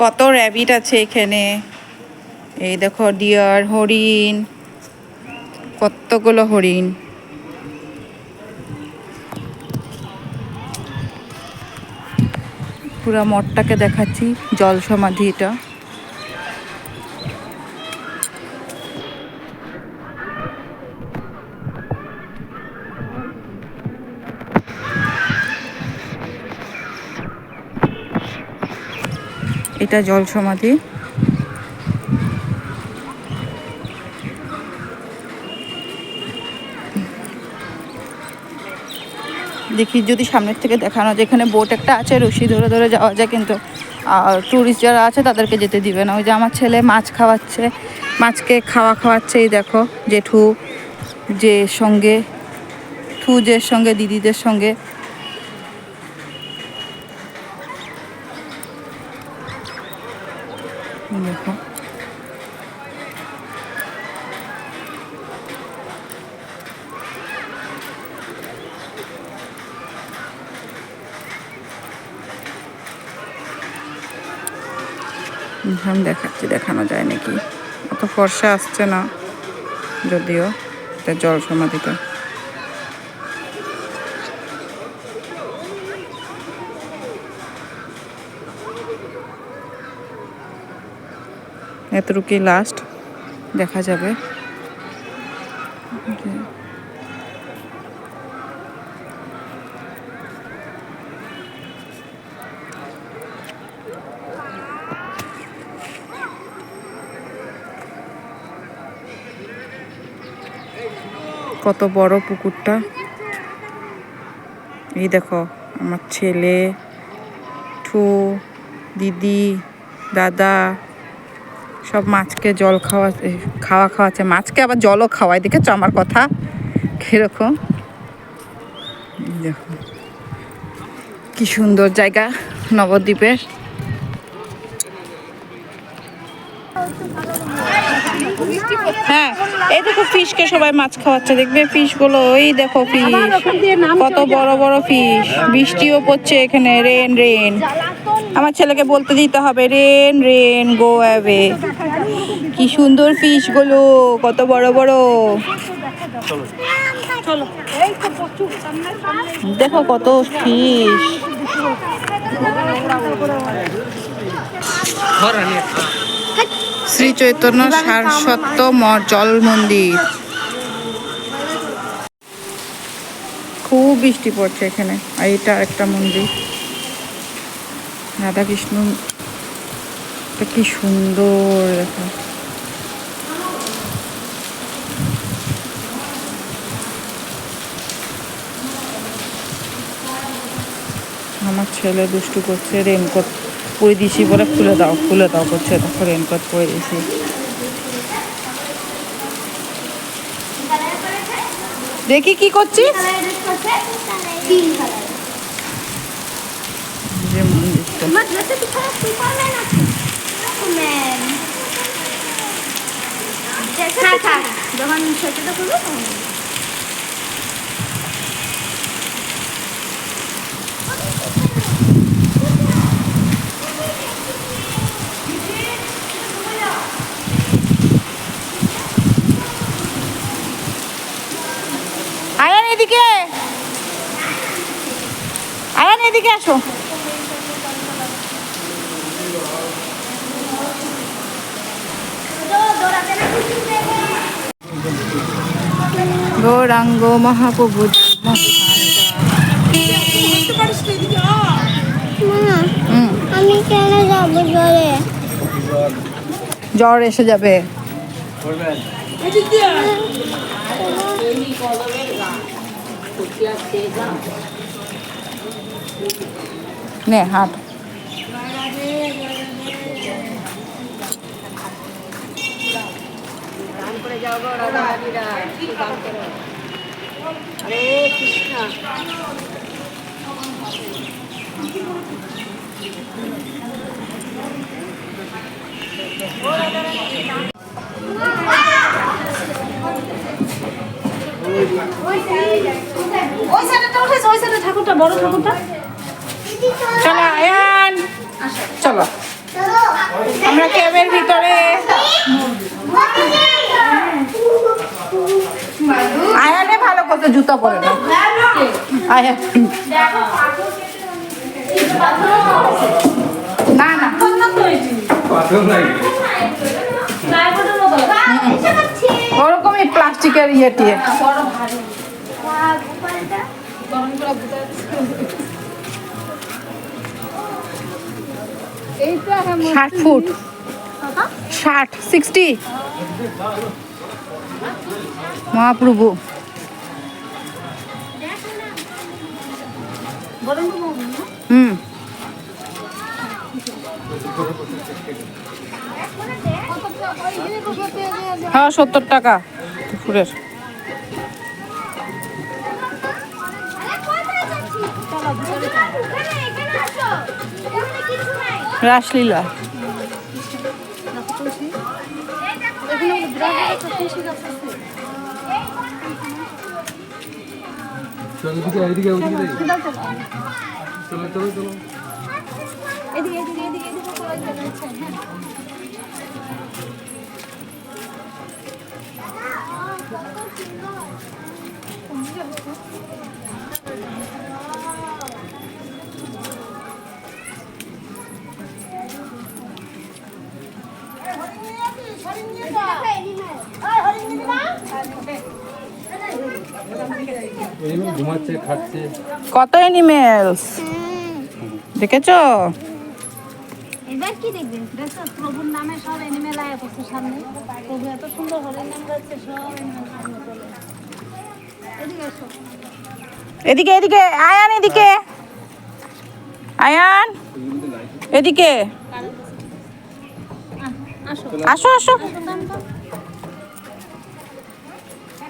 কত র্যাবিট আছে এখানে। এই দেখো ডিয়ার, হরিণ, কতগুলো হরিণ। পুরা মঠটাকে দেখাচ্ছি, জল সমাধি এটা। এটা জল সমাধি। দেখি যদি সামনের থেকে দেখানো যায়। এখানে বোট একটা আছে, রশি ধরে ধরে যাওয়া যায়, কিন্তু ট্যুরিস্ট যারা আছে তাদেরকে যেতে দিবে না। ওই যে আমার ছেলে মাছ খাওয়াচ্ছে, মাছকে খাওয়াচ্ছে। এই দেখো জেঠু যে সঙ্গে, ঠুজের সঙ্গে, দিদিদের সঙ্গে। দেখো আমি দেখাচ্ছি, দেখানো যায় নাকি, অত ফর্সা আসছে না যদিও। এটা জল সমাধিটা। এতটুকুই লাস্ট, দেখা যাবে। কত বড় পুকুরটা। এই দেখো আমার ছেলে, ঠু, দিদি, দাদা সব মাছকে জল খাওয়াচ্ছে। মাছকে আবার জলও খাওয়ায়, দেখেছো আমার কথা কিরকম। দেখো কি সুন্দর জায়গা নবদ্বীপের। হ্যাঁ, এই দেখো ফিশকে সবাই মাছ খাওয়াচ্ছে, দেখবে ফিশগুলো। ওই দেখো ফিশ, কত বড় বড় ফিশ। বৃষ্টিও পড়ছে এখানে, রেন রেন। আমার ছেলেকে বলতে দিতে হবে, রেন রেন গো অ্যাওয়ে। কি সুন্দর ফিশগুলো, কত বড় বড়। দেখো কত ফিশ। শ্রী চৈতন্য সারস্বত জল মন্দির। খুব বৃষ্টি পড়ছে এখানে। আর এটা একটা মন্দির, রাধা কৃষ্ণ। কি সুন্দর দেখো। আমার ছেলে দুষ্টু করছে, রেনকোট পরে দিয়েছি বলে খুলে দাও করছে। দেখো রেনকোট পরে দিয়েছি। দেখি কি করছিস। যে মন্দিরটা যখন সেটা করবো এদিকে, আয়ান এদিকে আসো। গৌরাঙ্গ মহাপ্রভু। আমি কেন যাবো জ্বরে? জ্বর এসে যাবে। নে হাত। হরে কৃষ্ণ। ঠাকুরটা বড় ঠাকুরটা। চলো আয়ান, চলো। আমরা ক্যাবের ভিতরে। আয়ানে ভালো করতে জুতা পরে না। আয়ান না না ওরকমই প্লাস্টিকের ইয়ে টিয়ে। 60 ফুট 60 মহাপ্রভু। হ্যাঁ 70 টাকা দুপুরের। রাসলীলা ঘুমাচ্ছে খাচ্ছে। কত অ্যানিমেলস দেখেছো? এবার কি দেখবেন? দেখো প্রভুর নামে সব অ্যানিমেল আয়া পড়ছে সামনে। প্রভু এত সুন্দর হরিণ নাম যাচ্ছে, সব অ্যানিমেল সামনে চলে। এদিকে এসো। এদিকে এদিকে আয়ান, এদিকে আয়ান, এদিকে আসো আসো আসো।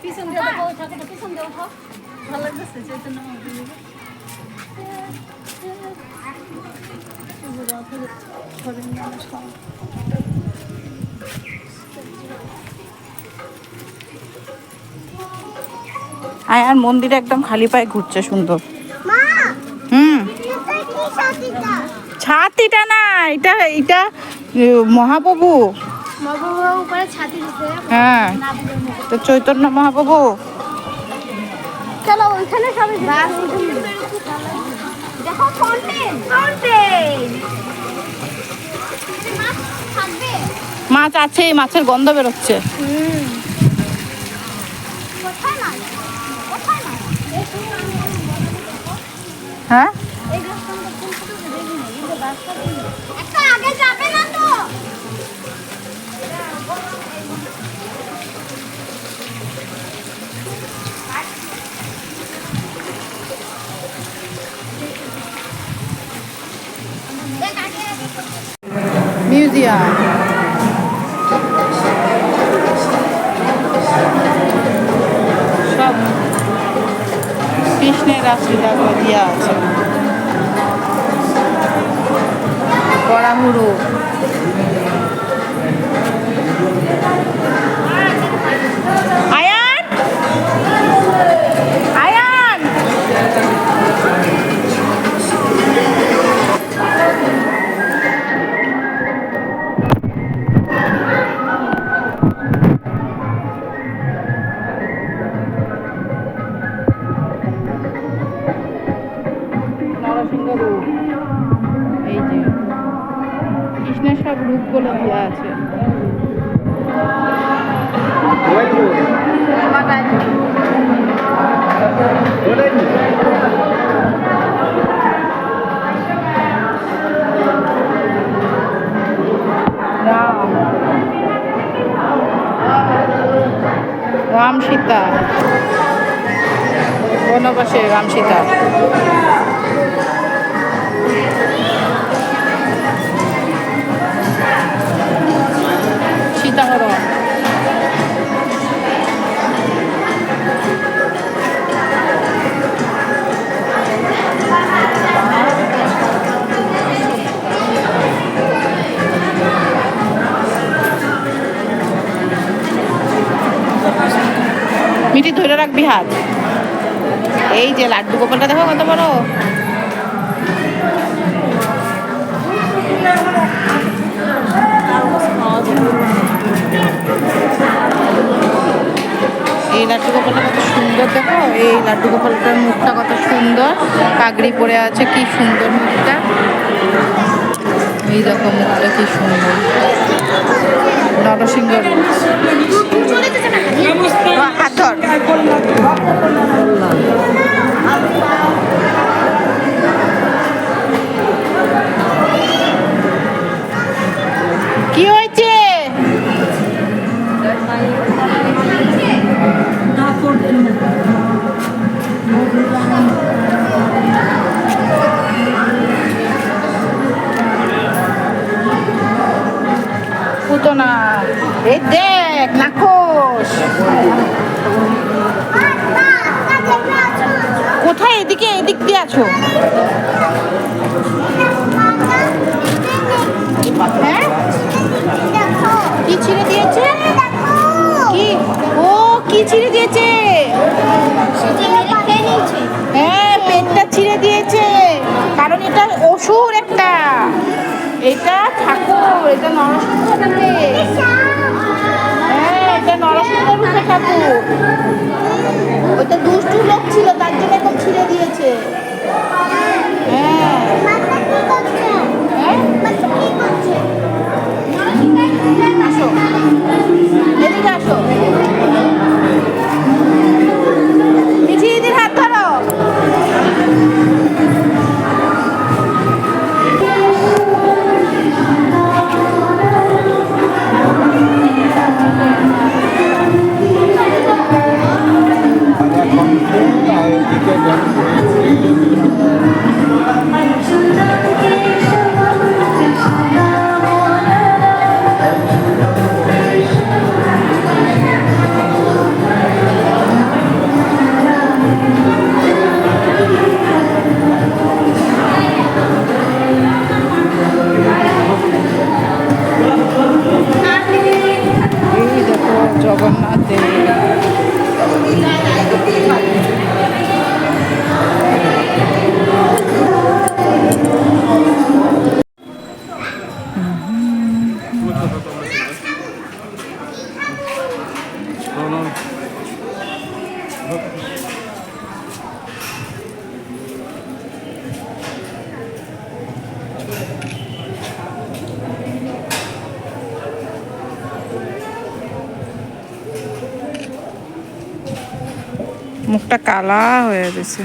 পিছন দিয়ে দেখো, ঠাকুরটা পিছন দিয়ে উঠো। ভালো লাগতেছে চৈতন্য মহাপ্রভু। হরিণ নামে সব। আয়ান মন্দিরে একদম খালি পায়ে ঘুরছে, সুন্দর। মা, কি সাথীটা? ছাতিটা না, এটা এটা মহাপ্রভু। মহাপ্রভুর উপরে ছাতি দিতে। হ্যাঁ, তো চৈতন্য মহাপ্রভু। চলো ওইখানে সবাই দেখো ফাউন্টেন, ফাউন্টেন। মাছ থাকবে? মাছ আছে, মাছের গন্ধ বেরোচ্ছে। কোথায় না? কোথায় না? হ্যাঁ এই রাস্তাটা কোন দিকে দেখি না, এই যে রাস্তা একটা আগে যাবে না তো? মিউজিয়াম। সব কৃষ্ণের রাসলীলা দিয়া আছে। বরাহুরু, আয়ান আয়ান, নরসিংহ রূপ। এই যে কৃষ্ণের সব রূপগুলো দেওয়া আছে। রাম, রাম সীতা, বনবাসে রাম সীতা। সীতাহরণ। মিটি ধরে রাখবি হাত। এই যে লাড্ডু গোপালটা দেখো কত বড়। এই লাড্ডু গোপালটার মুখটা কত সুন্দর, পাগড়ি পরে আছে, কি সুন্দর মুখটা। এই দেখো মুখটা কি সুন্দর, নরসিংহ হাত ধর। কি হয়েছে? পুতনা, এই দেখ নাকশ কোথায়? এদিকে, এদিক দিয়ে আছো। হ্যাঁ, কি ছিঁড়ে দিয়েছে? কি? ও কি ছিঁড়ে দিয়েছে? হ্যাঁ, পেটটা ছিঁড়ে দিয়েছে, কারণ এটা অসুর একটা। এটা ঠাকুর, এটা নরসিংহ রূপে। হ্যাঁ, এটা নরসিংহ রূপে ঠাকুর। ওইটা দুষ্টু লোক ছিল, তার জন্য এখন ছিঁড়ে দিয়েছে। হ্যাঁ, আসো, এদিকে আসো। মিঠি দিদির হাত ধরো। এই দেখো জগন্নাথ দেব। মুখটা কালা হয়ে গেছে।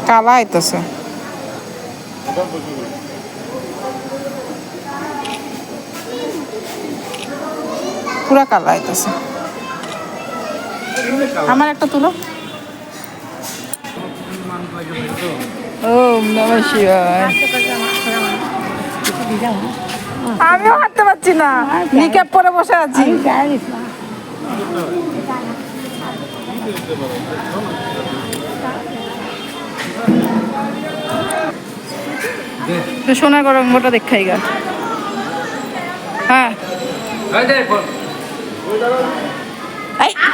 কালা আইতেছে। পুরা কালা আইতেছে। আমার একটা তুলো। ওম নমঃ শিবায়। আমিও হাঁটতে পারছি না, নিক্যাপ পরে বসে আছি। সোনা গরঙ্গটা দেখাই গা। হ্যাঁ,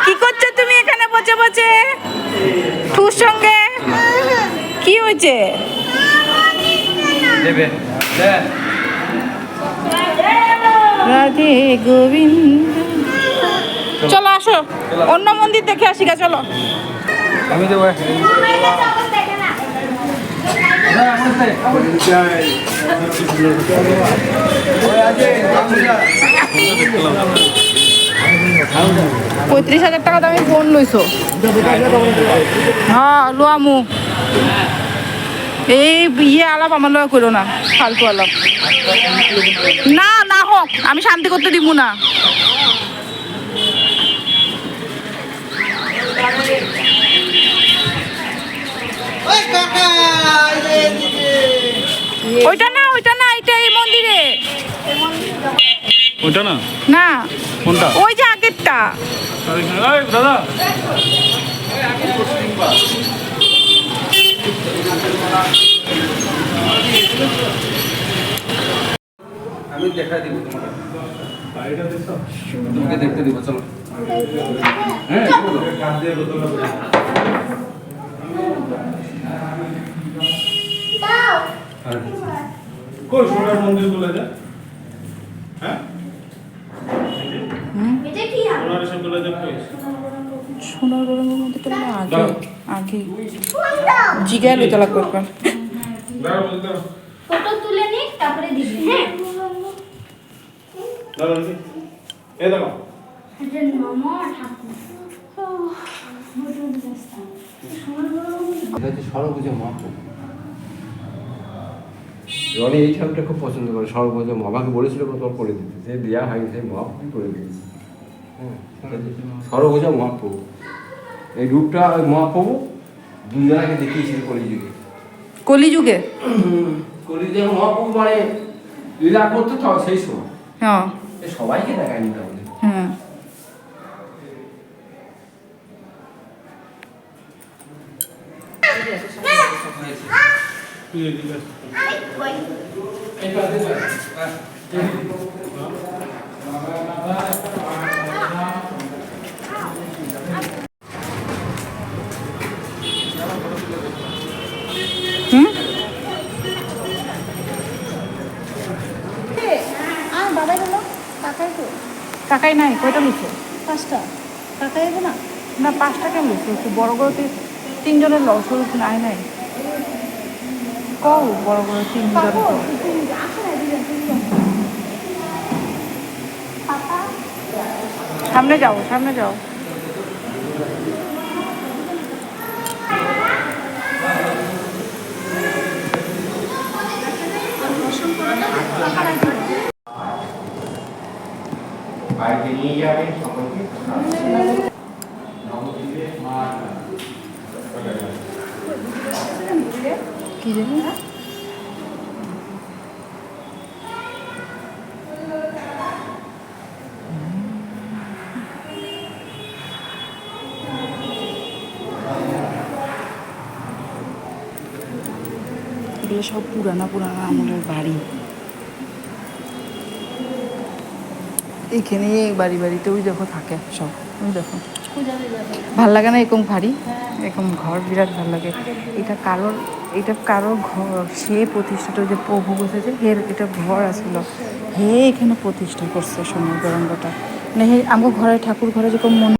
কি করছো তুমি এখানে বসে বসে ঠুর সঙ্গে? কি হয়েছে? রাধে গোবিন্দ। চলো আসো, অন্য মন্দির দেখে আসি গা। চলো, আমি দেবো। 35,000 টাকা দামি ফোন লইছো? হ্যাঁ লোয়ামু। এই ইয়ে আলাপ আমার লয় করো না, ফালতু আলাপ। না না হোক, আমি শান্তি করতে দিব না। ওইটা না, ওইটা না, এটা এই মন্দিরে। ওইটা না? না, কোনটা? ওই যে আগেরটা। দাদা আমি দেখা দিব তোমাকে তোমাকে দেখতে দিব চলো হ্যাঁ কই সোনার মন্দির গুলো যা হ্যাঁ এটা কি সোনার সব গুলো যা কই সোনার গরমের মধ্যে তো আগে আগে জিগাইলে তোলা করবেন দাঁড়াও বলতে দাও ফটো তুলে নি তারপরে দিবি হ্যাঁ দাঁড়াও এই দেখো এটা মামা ঠাকুর এটা হচ্ছে সরভুজা মহাপ্রভু রনি এই ঠাকুরটা খুব পছন্দ করে সরভুজা আমাকে বলেছিল তোমার করে দিতে সে দেওয়া হয়নি সেই মহাপ্রভু করে দিয়েছে সরভুজা মহাপ্রভু এই রূপটা ওই মহাপ্রভু দুজনাকে দেখিয়েছিল কলিযুগে কলিযুগে কলিযুগে মহাপ্রভু মানে লীলা করতো তো সেই সময় হ্যাঁ এ সবাইকে দেখায়নি তাহলে হ্যাঁ তুই এদিকে আস হুম আর বাবা গেল কাকাই তো কাকাই নাই কয়টা লিখছে 5টা কাকাই গেল না না 5টা কেন লিখছে একটু বড় বড় তিনজনের লস নাই নাই কও বড় বড় তিনজনের তো আসে না দিবেন পাপা সামনে যাও সামনে যাও বাইরে নিয়ে যাবে সকলকে কি জানি এগুলো সব পুরানা পুরানা আমলের বাড়ি এখানে এই বাড়িতে ওই দেখো থাকে সব ওই দেখো ভাল লাগে না এরকম ভারী এরকম ঘর বিরাট ভাল লাগে এটা কারোর ঘর সে প্রতিষ্ঠাটা ওই যে প্রভু বসেছে হের এটা ঘর আসছিল হে এখানে প্রতিষ্ঠা করছে সমুদ্রঙ্গটা মানে হে আমার ঘরে ঠাকুর ঘরে যেরকম মন